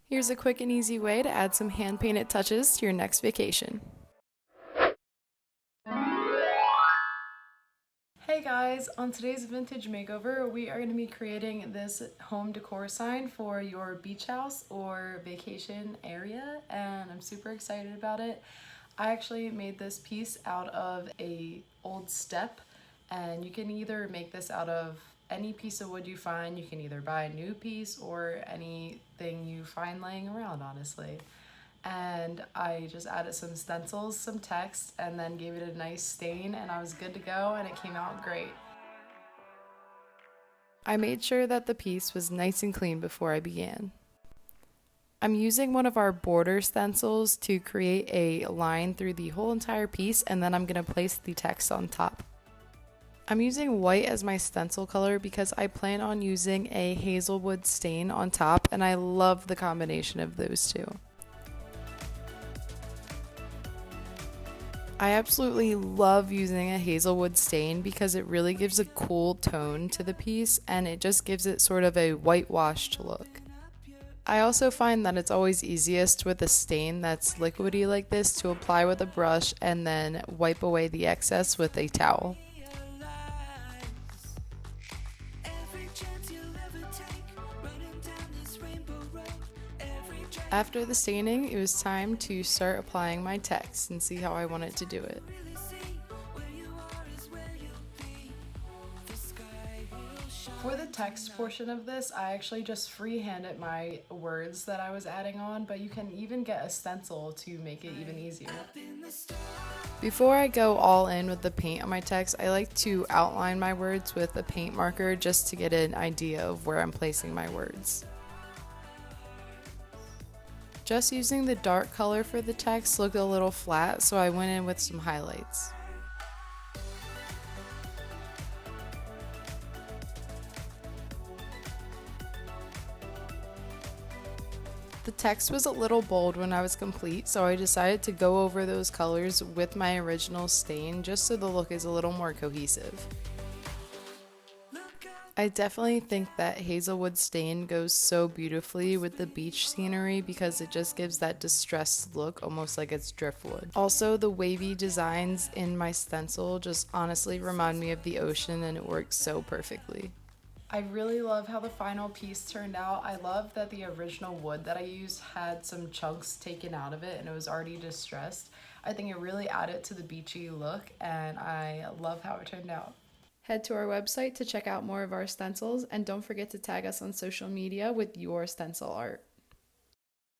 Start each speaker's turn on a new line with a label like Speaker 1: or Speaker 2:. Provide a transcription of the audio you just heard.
Speaker 1: Here's a quick and easy way to add some hand-painted touches to your next vacation. Hey guys, on today's vintage makeover, we are going to be creating this home decor sign for your beach house or vacation area, and I'm super excited about it. I actually made this piece out of a old step, and you can either make this out of any piece of wood you find. You can either buy a new piece or anything you find laying around, honestly. And I just added some stencils, some text, and then gave it a nice stain, and I was good to go, and it came out great. I made sure that the piece was nice and clean before I began. I'm using one of our border stencils to create a line through the whole entire piece, and then I'm going to place the text on top. I'm using white as my stencil color because I plan on using a hazelwood stain on top, and I love the combination of those two. I absolutely love using a hazelwood stain because it really gives a cool tone to the piece, and it just gives it sort of a whitewashed look. I also find that it's always easiest with a stain that's liquidy like this to apply with a brush and then wipe away the excess with a towel. After the staining, it was time to start applying my text and see how I wanted to do it. For the text portion of this, I actually just freehanded my words that I was adding on, but you can even get a stencil to make it even easier. Before I go all in with the paint on my text, I like to outline my words with a paint marker just to get an idea of where I'm placing my words. Just using the dark color for the text looked a little flat, so I went in with some highlights. The text was a little bold when I was complete, so I decided to go over those colors with my original stain just so the look is a little more cohesive. I definitely think that hazelwood stain goes so beautifully with the beach scenery because it just gives that distressed look, almost like it's driftwood. Also, the wavy designs in my stencil just honestly remind me of the ocean, and it works so perfectly. I really love how the final piece turned out. I love that the original wood that I used had some chunks taken out of it and it was already distressed. I think it really added to the beachy look, and I love how it turned out. Head to our website to check out more of our stencils, and don't forget to tag us on social media with your stencil art.